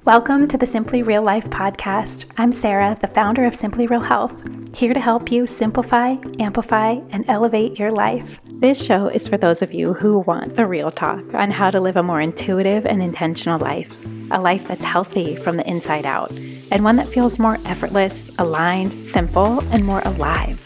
Welcome to the Simply Real Life podcast. I'm Sarah, the founder of Simply Real Health, here to help you simplify, amplify, and elevate your life. This show is for those of you who want the real talk on how to live a more intuitive and intentional life, a life that's healthy from the inside out, and one that feels more effortless, aligned, simple, and more alive.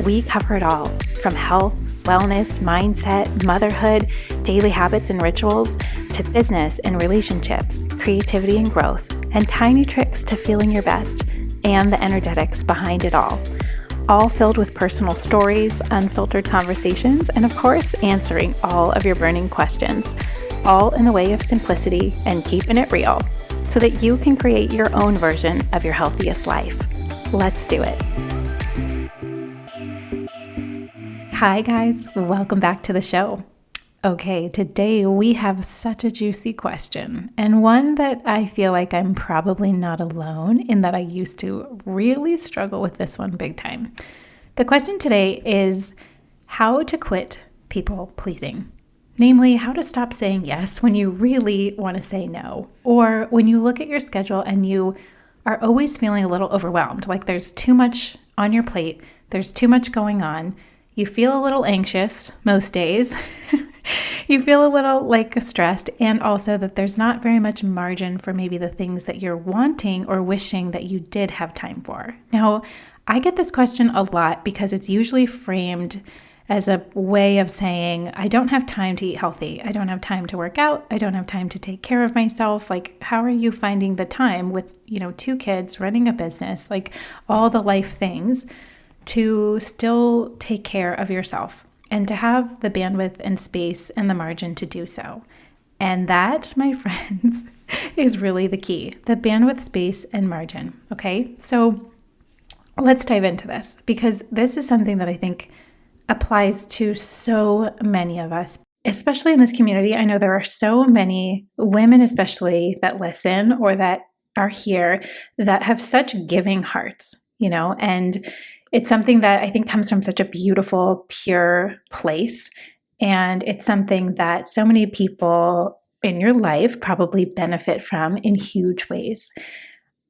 We cover it all, from health, wellness, mindset, motherhood, daily habits and rituals, to business and relationships, creativity and growth, and tiny tricks to feeling your best, and the energetics behind it all filled with personal stories, unfiltered conversations, and of course, answering all of your burning questions, all in the way of simplicity and keeping it real, so that you can create your own version of your healthiest life. Let's do it. Hi guys, welcome back to the show. Okay, today we have such a juicy question, and one that I feel like I'm probably not alone in, that I used to really struggle with this one big time. The question today is how to quit people pleasing. Namely, how to stop saying yes when you really want to say no, or when you look at your schedule and you are always feeling a little overwhelmed, like there's too much on your plate, there's too much going on, you feel a little anxious most days, you feel a little stressed, and also that there's not very much margin for maybe the things that you're wanting or wishing that you did have time for. Now, I get this question a lot because it's usually framed as a way of saying, I don't have time to eat healthy. I don't have time to work out. I don't have time to take care of myself. How are you finding the time with, 2 kids, running a business, all the life things to still take care of yourself and to have the bandwidth and space and the margin to do so? And that, my friends, is really the key, the bandwidth, space, and margin. Okay, so let's dive into this, because this is something that I think applies to so many of us, especially in this community. I know there are so many women, especially, that listen or that are here that have such giving hearts, and it's something that I think comes from such a beautiful, pure place. And it's something that so many people in your life probably benefit from in huge ways.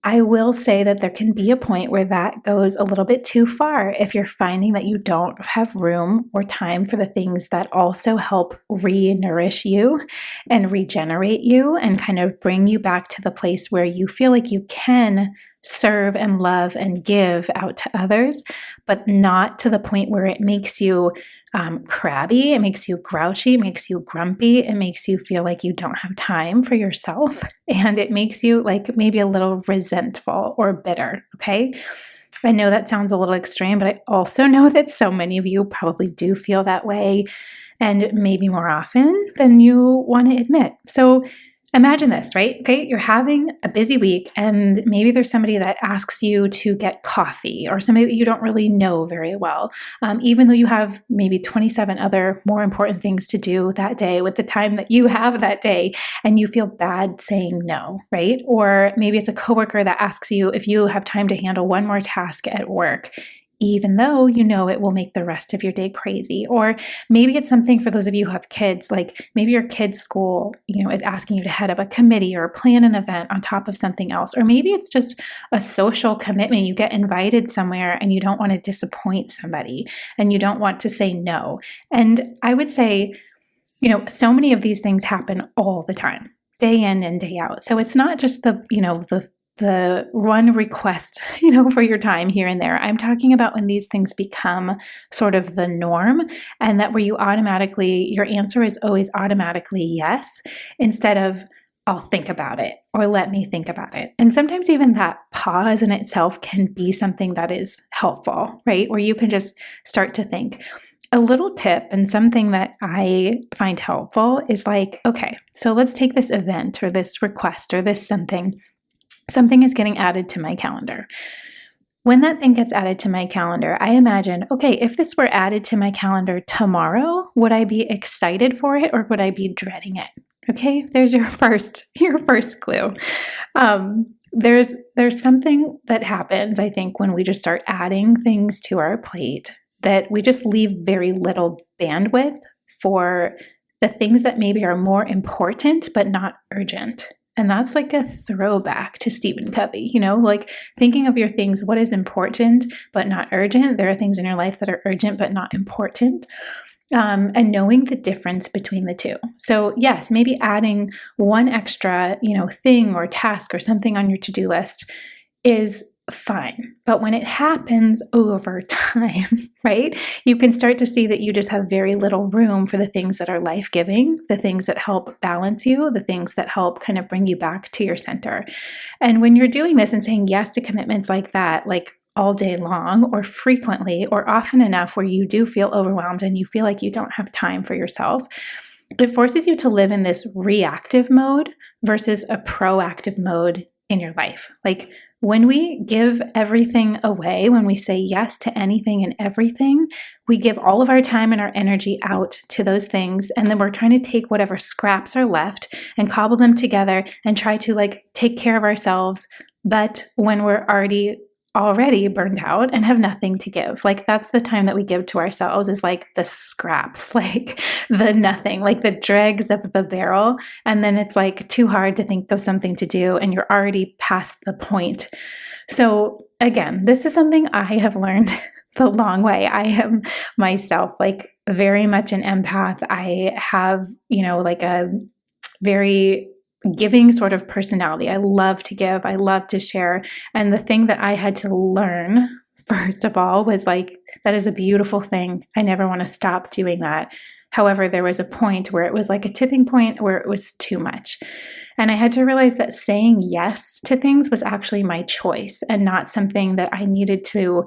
I will say that there can be a point where that goes a little bit too far if you're finding that you don't have room or time for the things that also help re-nourish you and regenerate you and kind of bring you back to the place where you feel like you can serve and love and give out to others, but not to the point where it makes you crabby, it makes you grouchy, it makes you grumpy, it makes you feel like you don't have time for yourself, and it makes you maybe a little resentful or bitter, okay? I know that sounds a little extreme, but I also know that so many of you probably do feel that way, and maybe more often than you want to admit. So imagine this, right? Okay, you're having a busy week and maybe there's somebody that asks you to get coffee, or somebody that you don't really know very well, even though you have maybe 27 other more important things to do that day with the time that you have that day, and you feel bad saying no, right? Or maybe it's a coworker that asks you if you have time to handle one more task at work, even though it will make the rest of your day crazy. Or maybe it's something for those of you who have kids, maybe your kid's school, is asking you to head up a committee or plan an event on top of something else. Or maybe it's just a social commitment. You get invited somewhere and you don't want to disappoint somebody and you don't want to say no. And I would say, so many of these things happen all the time, day in and day out. So it's not just the one request, for your time here and there. I'm talking about when these things become sort of the norm, and that where your answer is always automatically yes, instead of I'll think about it or let me think about it. And sometimes even that pause in itself can be something that is helpful, right? Where you can just start to think. A little tip and something that I find helpful is okay, so let's take this event or this request or this something is getting added to my calendar. When that thing gets added to my calendar, I imagine, okay, if this were added to my calendar tomorrow, would I be excited for it or would I be dreading it? Okay, there's your first clue. There's something that happens, I think, when we just start adding things to our plate, that we just leave very little bandwidth for the things that maybe are more important but not urgent. And that's like a throwback to Stephen Covey, like thinking of your things, what is important but not urgent. There are things in your life that are urgent but not important. And knowing the difference between the two. So yes, maybe adding one extra, thing or task or something on your to-do list is fine. But when it happens over time, right, you can start to see that you just have very little room for the things that are life-giving, the things that help balance you, the things that help kind of bring you back to your center. And when you're doing this and saying yes to commitments like that, like all day long or frequently or often enough where you do feel overwhelmed and you feel like you don't have time for yourself, it forces you to live in this reactive mode versus a proactive mode in your life. Like when we give everything away, when we say yes to anything and everything, we give all of our time and our energy out to those things. And then we're trying to take whatever scraps are left and cobble them together and try to like take care of ourselves. But when we're already burned out and have nothing to give. Like that's the time that we give to ourselves is like the scraps, like the nothing, like the dregs of the barrel. And then it's like too hard to think of something to do and you're already past the point. So again, this is something I have learned the long way. I am myself like very much an empath. I have, like a very giving sort of personality. I love to give. I love to share. And the thing that I had to learn, first of all, was like, that is a beautiful thing. I never want to stop doing that. However, there was a point where it was like a tipping point where it was too much. And I had to realize that saying yes to things was actually my choice and not something that I needed to,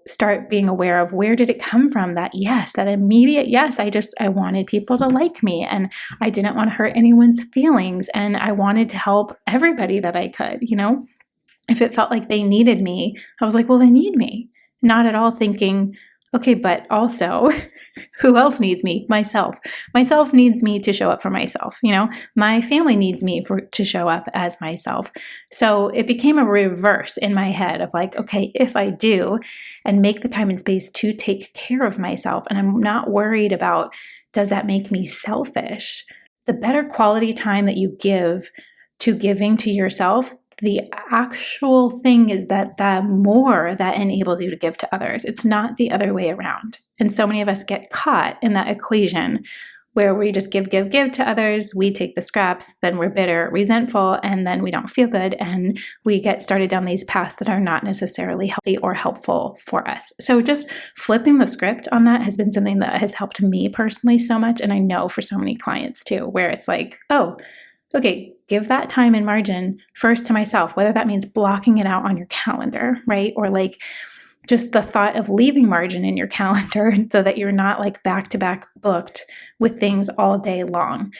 start being aware of. Where did it come from? That yes, that immediate yes. I wanted people to like me and I didn't want to hurt anyone's feelings. And I wanted to help everybody that I could, If it felt like they needed me, I was like, well, they need me. Not at all thinking, okay, but also who else needs me? Myself. Myself needs me to show up for myself. My family needs me to show up as myself. So it became a reverse in my head of like, okay, if I do and make the time and space to take care of myself, and I'm not worried about, does that make me selfish? The better quality time that you give to giving to yourself, the actual thing is that the more that enables you to give to others. It's not the other way around. And so many of us get caught in that equation where we just give to others, we take the scraps, then we're bitter, resentful, and then we don't feel good, and we get started down these paths that are not necessarily healthy or helpful for us. So just flipping the script on that has been something that has helped me personally so much, and I know for so many clients too, where it's like, oh, okay, give that time and margin first to myself, whether that means blocking it out on your calendar, right? Or like just the thought of leaving margin in your calendar so that you're not like back to back booked with things all day long.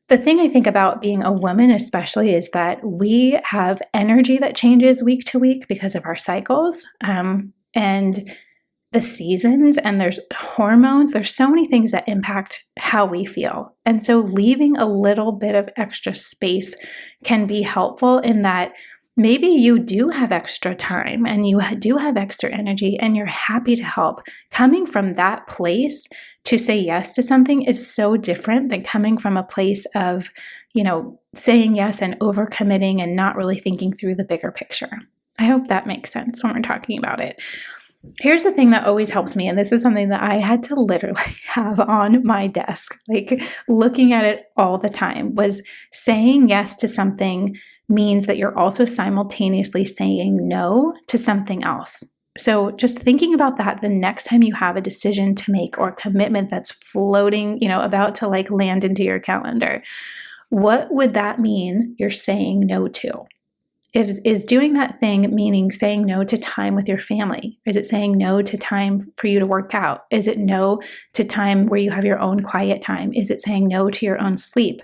The thing I think about being a woman especially is that we have energy that changes week to week because of our cycles. And the seasons, and there's hormones, there's so many things that impact how we feel. And so leaving a little bit of extra space can be helpful in that maybe you do have extra time and you do have extra energy and you're happy to help. Coming from that place to say yes to something is so different than coming from a place of, saying yes and overcommitting and not really thinking through the bigger picture. I hope that makes sense when we're talking about it. Here's the thing that always helps me, and this is something that I had to literally have on my desk, like looking at it all the time, was saying yes to something means that you're also simultaneously saying no to something else. So just thinking about that the next time you have a decision to make or a commitment that's floating, about to like land into your calendar, what would that mean you're saying no to? Is doing that thing meaning saying no to time with your family? Is it saying no to time for you to work out? Is it no to time where you have your own quiet time? Is it saying no to your own sleep?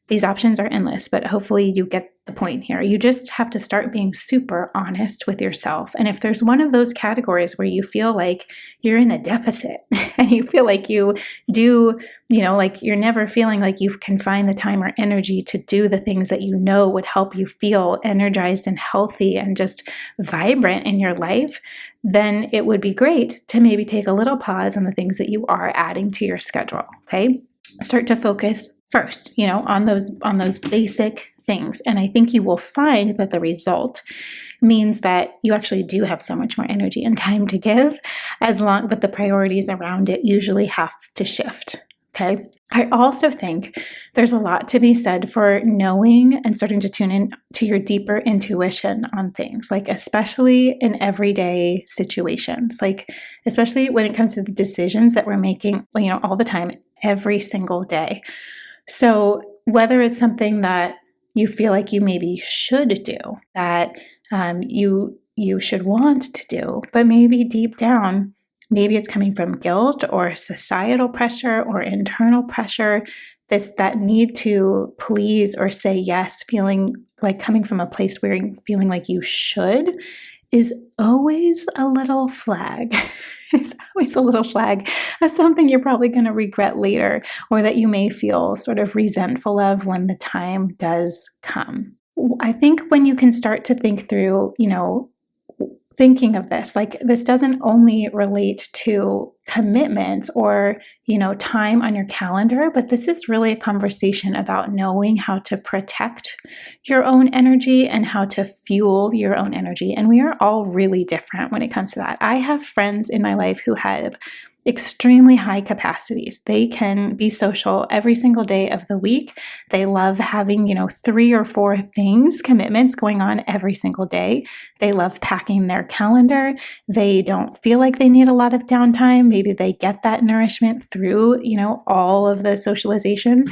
These options are endless, but hopefully you get the point here. You just have to start being super honest with yourself. And if there's one of those categories where you feel like you're in a deficit and you feel like you do, like you're never feeling like you can find the time or energy to do the things that would help you feel energized and healthy and just vibrant in your life, then it would be great to maybe take a little pause on the things that you are adding to your schedule, okay? Start to focus first, on those basic things. And I think you will find that the result means that you actually do have so much more energy and time to give, but the priorities around it usually have to shift. Okay. I also think there's a lot to be said for knowing and starting to tune in to your deeper intuition on things, like especially in everyday situations, like especially when it comes to the decisions that we're making, all the time, every single day. So whether it's something that you feel like you maybe should do, that you should want to do, but maybe deep down, maybe it's coming from guilt or societal pressure or internal pressure, that need to please or say yes, feeling like coming from a place where you're feeling like you should, is always a little flag. It's always a little flag of something you're probably going to regret later, or that you may feel sort of resentful of when the time does come. I think when you can start to think through, thinking of this, like this doesn't only relate to commitments or, time on your calendar, but this is really a conversation about knowing how to protect your own energy and how to fuel your own energy. And we are all really different when it comes to that. I have friends in my life who have extremely high capacities. They can be social every single day of the week. They love having, 3 or 4 commitments going on every single day. They love packing their calendar. They don't feel like they need a lot of downtime. Maybe they get that nourishment through, all of the socialization.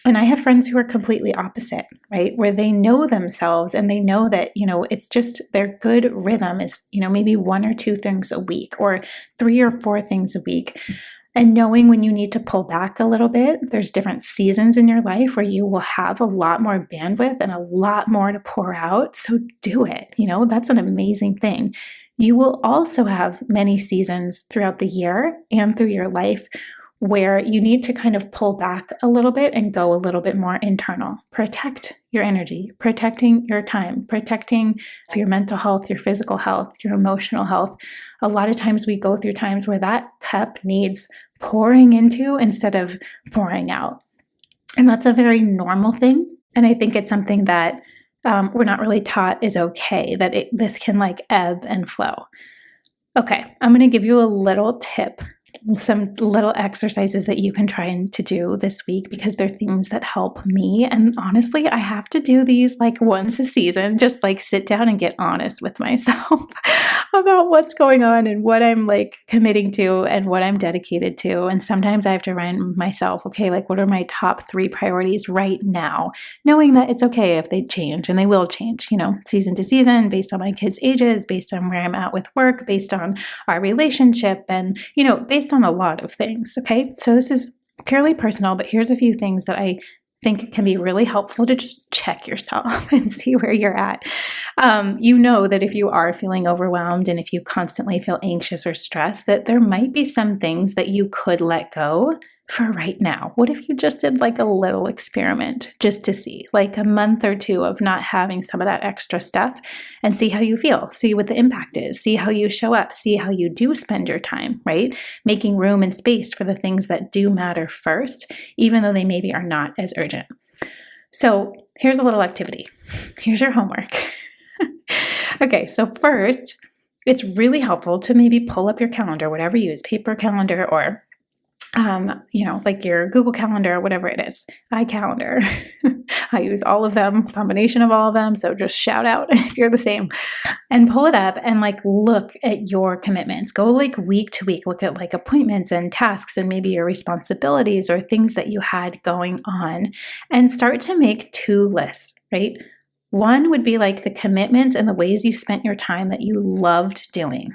And I have friends who are completely opposite, right? Where they know themselves and they know that, it's just their good rhythm is, maybe 1 or 2 things a week or 3 or 4 things a week. And knowing when you need to pull back a little bit, there's different seasons in your life where you will have a lot more bandwidth and a lot more to pour out. So do it. That's an amazing thing. You will also have many seasons throughout the year and through your life where you need to kind of pull back a little bit and go a little bit more internal. Protect your energy, protecting your time, protecting your mental health, your physical health, your emotional health. A lot of times we go through times where that cup needs pouring into instead of pouring out. And that's a very normal thing. And I think it's something that we're not really taught is okay, that this can ebb and flow. Okay, I'm going to give you a little tip, some little exercises that you can try to do this week, because they're things that help me. And honestly, I have to do these once a season, just sit down and get honest with myself about what's going on and what I'm committing to and what I'm dedicated to. And sometimes I have to remind myself, okay, what are my top 3 priorities right now? Knowing that it's okay if they change, and they will change, season to season, based on my kids' ages, based on where I'm at with work, based on our relationship, and, based on a lot of things. Okay. So this is purely personal, but here's a few things that I think can be really helpful to just check yourself and see where you're at. That if you are feeling overwhelmed and if you constantly feel anxious or stressed, that there might be some things that you could let go for right now. What if you just did a little experiment just to see, a month or 2 of not having some of that extra stuff, and see how you feel, see what the impact is, see how you show up, see how you do spend your time, right? Making room and space for the things that do matter first, even though they maybe are not as urgent. So here's a little activity. Here's your homework. Okay, so first, it's really helpful to maybe pull up your calendar, whatever you use, paper calendar or your Google Calendar, whatever it is, iCalendar. I use all of them, combination of all of them. So just shout out if you're the same, and pull it up and look at your commitments. Go week to week, look at appointments and tasks and maybe your responsibilities or things that you had going on, and start to make 2 lists, right? One would be the commitments and the ways you spent your time that you loved doing.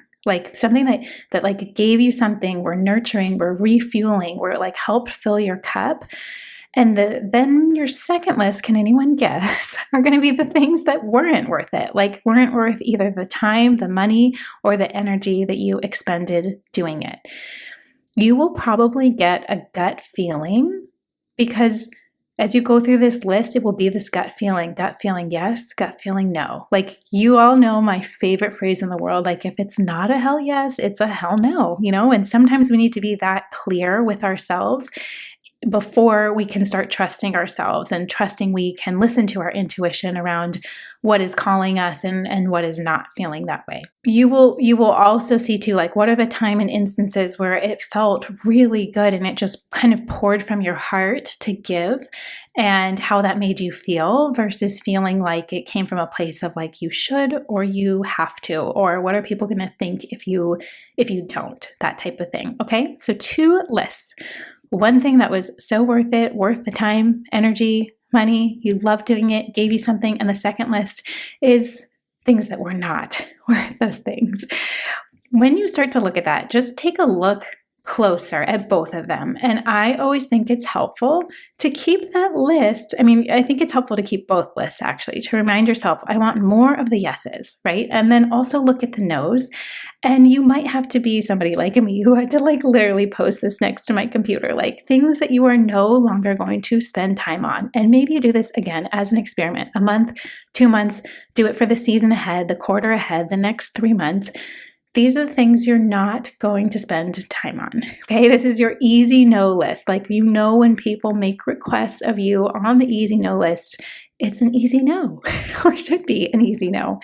Something that gave you something, we're nurturing, we're refueling, we're helped fill your cup. And then your second list, can anyone guess, are going to be the things that weren't worth it, weren't worth either the time, the money, or the energy that you expended doing it. You will probably get a gut feeling, because as you go through this list, it will be this gut feeling yes, gut feeling no. You all know my favorite phrase in the world, if it's not a hell yes, it's a hell no, and sometimes we need to be that clear with ourselves before we can start trusting ourselves and trusting we can listen to our intuition around what is calling us and what is not feeling that way. You will also see too, like, what are the time and instances where it felt really good and it just kind of poured from your heart to give, and how that made you feel versus feeling like it came from a place of like you should or you have to, or what are people going to think if you don't, that type of thing. Okay, so 2 lists. One thing that was so worth it, worth the time, energy, money, you loved doing it, gave you something. And the second list is things that were not worth those things. When you start to look at that, just take a look closer at both of them. And I always think it's helpful to keep that list. I mean, I think it's helpful to keep both lists actually, to remind yourself, I want more of the yeses, right? And then also look at the nos. And you might have to be somebody like me who had to like literally post this next to my computer, like things that you are no longer going to spend time on. And maybe you do this again as an experiment, a month, 2 months, do it for the season ahead, the quarter ahead, the next 3 months. These are the things you're not going to spend time on. Okay, this is your easy no list. Like, you know, when people make requests of you on the easy no list, it's an easy no, or should be an easy no.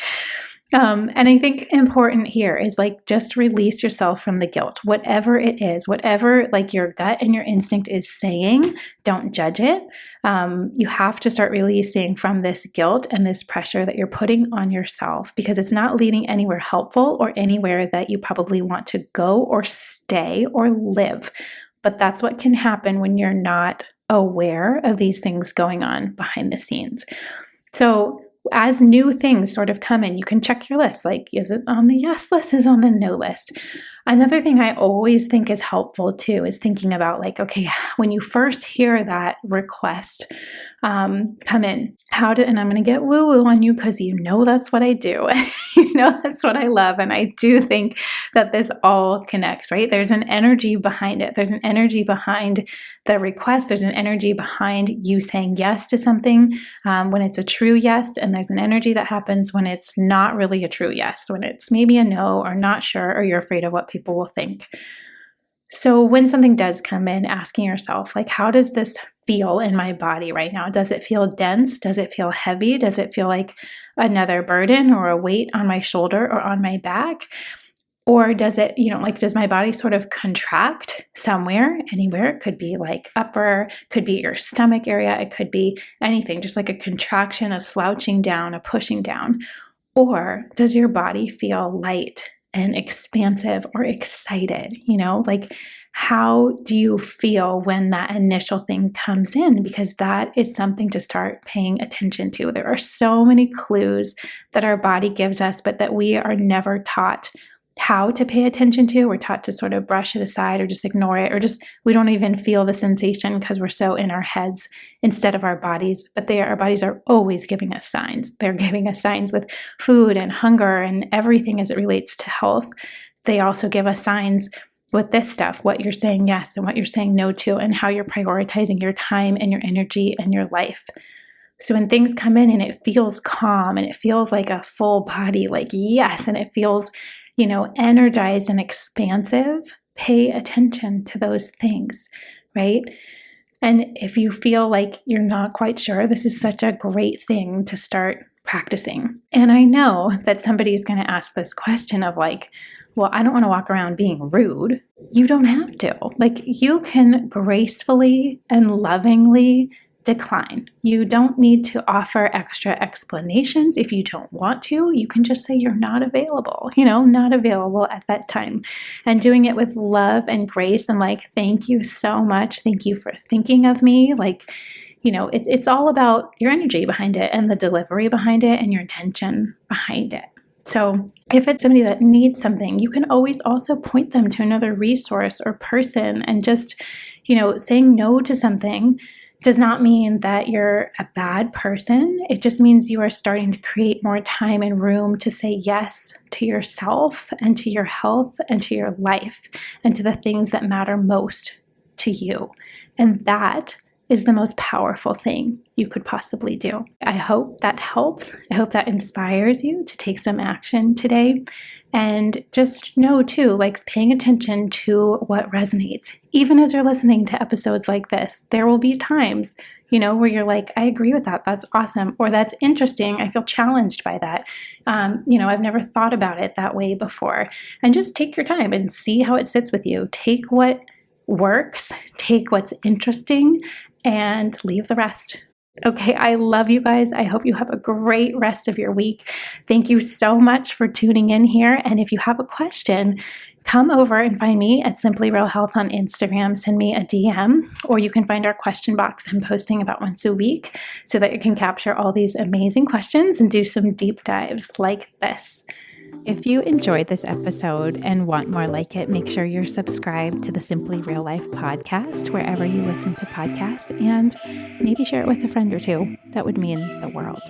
And I think important here is like, just release yourself from the guilt, whatever it is, whatever like your gut and your instinct is saying, don't judge it. You have to start releasing from this guilt and this pressure that you're putting on yourself, because it's not leading anywhere helpful or anywhere that you probably want to go or stay or live. But that's what can happen when you're not aware of these things going on behind the scenes. So as new things sort of come in, you can check your list. Like, is it on the yes list? Is it on the no list? Another thing I always think is helpful too is thinking about like, okay, when you first hear that request come in, and I'm going to get woo-woo on you because you know that's what I do. You know that's what I love. And I do think that this all connects, right? There's an energy behind it. There's an energy behind the request. There's an energy behind you saying yes to something when it's a true yes. And there's an energy that happens when it's not really a true yes, when it's maybe a no or not sure, or you're afraid of what people will think. So when something does come in, asking yourself, like, how does this feel in my body right now? Does it feel dense? Does it feel heavy? Does it feel like another burden or a weight on my shoulder or on my back? Or does it, does my body sort of contract somewhere, anywhere? It could be like upper, could be your stomach area. It could be anything, just like a contraction, a slouching down, a pushing down. Or does your body feel light and expansive or excited? Like, how do you feel when that initial thing comes in? Because that is something to start paying attention to. There are so many clues that our body gives us, but that we are never taught how to pay attention to. We're taught to sort of brush it aside or just ignore it, or just we don't even feel the sensation because we're so in our heads instead of our bodies. But our bodies are always giving us signs. They're giving us signs with food and hunger and everything as it relates to health. They also give us signs with this stuff, what you're saying yes and what you're saying no to, and how you're prioritizing your time and your energy and your life. So when things come in and it feels calm and it feels like a full body, like yes, and it feels energized and expansive, pay attention to those things, right? And if you feel like you're not quite sure, this is such a great thing to start practicing. And I know that somebody's going to ask this question of like, well, I don't want to walk around being rude. You don't have to. Like, you can gracefully and lovingly decline. You don't need to offer extra explanations if you don't want to. You can just say you're not available, not available at that time. And doing it with love and grace and like, thank you so much. Thank you for thinking of me. Like, it's all about your energy behind it and the delivery behind it and your intention behind it. So if it's somebody that needs something, you can always also point them to another resource or person. And just, saying no to something does not mean that you're a bad person. It just means you are starting to create more time and room to say yes to yourself and to your health and to your life and to the things that matter most to you. And that is the most powerful thing you could possibly do. I hope that helps. I hope that inspires you to take some action today. And just know too, like paying attention to what resonates. Even as you're listening to episodes like this, there will be times, where you're like, I agree with that. That's awesome. Or that's interesting. I feel challenged by that. I've never thought about it that way before. And just take your time and see how it sits with you. Take what works, take what's interesting, and leave the rest. Okay, I love you guys. I hope you have a great rest of your week. Thank you so much for tuning in here. And if you have a question, come over and find me at Simply Real Health on Instagram. Send me a DM, or you can find our question box I'm posting about once a week so that you can capture all these amazing questions and do some deep dives like this. If you enjoyed this episode and want more like it, make sure you're subscribed to the Simply Real Life podcast wherever you listen to podcasts, and maybe share it with a friend or two. That would mean the world.